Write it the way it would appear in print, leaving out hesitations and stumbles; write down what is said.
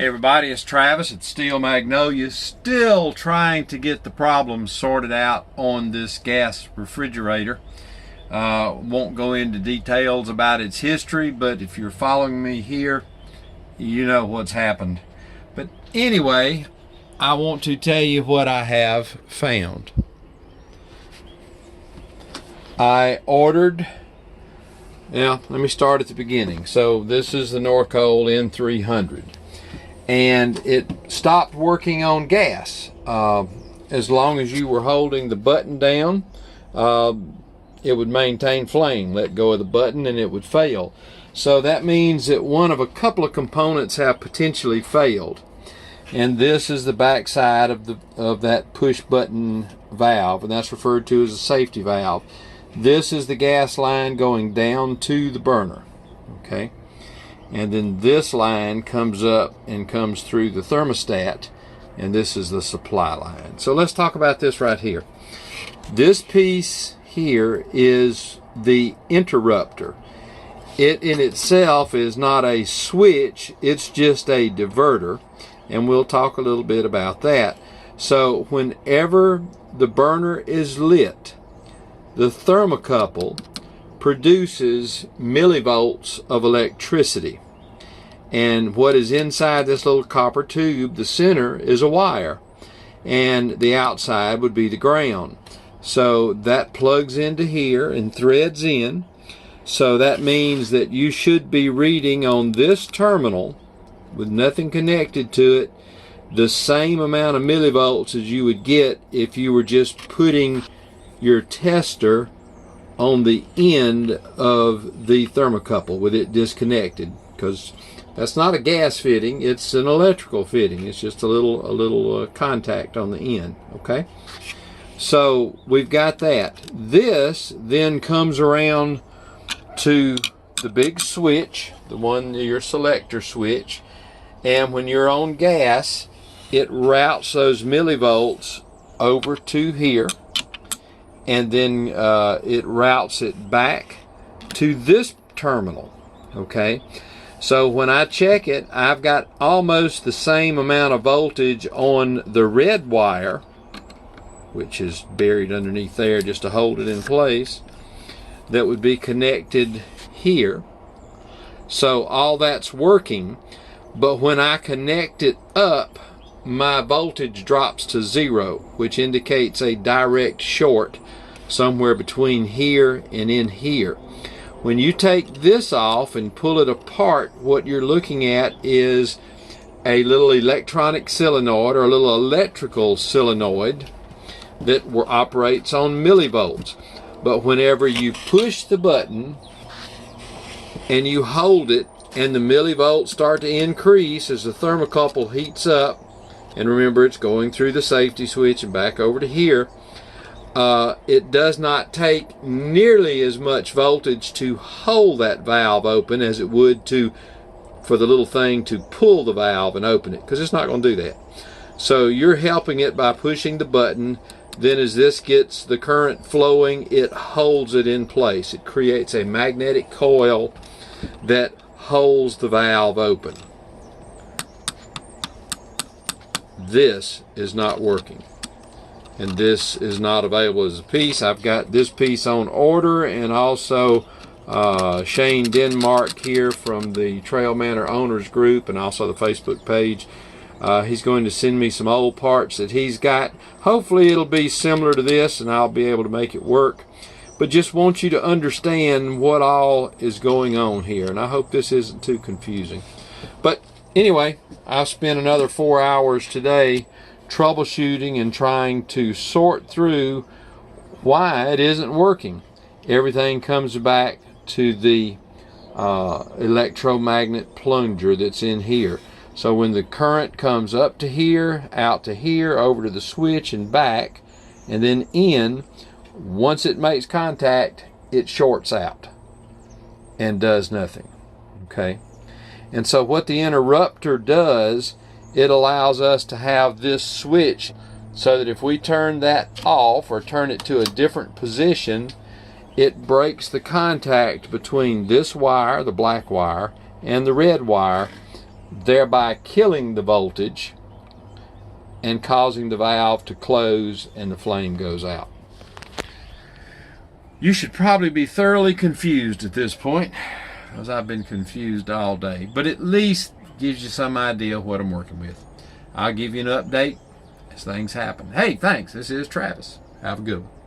Hey everybody, it's Travis at Steel Magnolia, still trying to get the problems sorted out on this gas refrigerator. Won't go into details about its history, but if you're following me here, you know what's happened. But anyway, I want to tell you what I have found. I ordered, now let me start at the beginning. So this is the Norcold N300. And it stopped working on gas. As long as you were holding the button down, it would maintain flame. Let go of the button and it would fail. So that means that one of a couple of components have potentially failed. And this is the back side of that push button valve, and that's referred to as a safety valve. This is the gas line going down to the burner. Okay. And then this line comes up and comes through the thermostat, and this is the supply line. So let's talk about this right here. This piece here is the interrupter. It in itself is not a switch, it's just a diverter, and we'll talk a little bit about that. So whenever the burner is lit, the thermocouple produces millivolts of electricity, and what is inside this little copper tube, the center is a wire, and the outside would be the ground. So that plugs into here and threads in. So that means that you should be reading on this terminal with nothing connected to it the same amount of millivolts as you would get if you were just putting your tester on the end of the thermocouple with it disconnected, because that's not a gas fitting, it's an electrical fitting. It's just a little contact on the end. Okay, so we've got that. This then comes around to the big switch, the one, your selector switch, and when you're on gas, it routes those millivolts over to here, and then it routes it back to this terminal. Okay, so when I check it, I've got almost the same amount of voltage on the red wire, which is buried underneath there just to hold it in place, that would be connected here. So all that's working, but when I connect it up, my voltage drops to 0, which indicates a direct short somewhere between here and in here. When you take this off and pull it apart, what you're looking at is a little electronic solenoid, or a little electrical solenoid that operates on millivolts. But whenever you push the button and you hold it, and the millivolts start to increase as the thermocouple heats up, and remember it's going through the safety switch and back over to here, it does not take nearly as much voltage to hold that valve open as it would for the little thing to pull the valve and open it, because it's not going to do that. So you're helping it by pushing the button. Then as this gets the current flowing, it holds it in place. It creates a magnetic coil that holds the valve open. This is not working, and this is not available as a piece. I've got this piece on order, and also Shane Denmark here from the Trail Manor Owners Group and also the Facebook page. He's going to send me some old parts that he's got. Hopefully it'll be similar to this and I'll be able to make it work. But just want you to understand what all is going on here, and I hope this isn't too confusing. But anyway, I've spent another 4 hours today troubleshooting and trying to sort through why it isn't working. Everything comes back to the electromagnet plunger that's in here. So when the current comes up to here, out to here, over to the switch and back, and then in, once it makes contact, it shorts out and does nothing. Okay, and so what the interrupter does, it allows us to have this switch so that if we turn that off or turn it to a different position, it breaks the contact between this wire, the black wire, and the red wire, thereby killing the voltage and causing the valve to close and the flame goes out. You should probably be thoroughly confused at this point, because I've been confused all day, but at least gives you some idea of what I'm working with. I'll give you an update as things happen. Hey, thanks. This is Travis. Have a good one.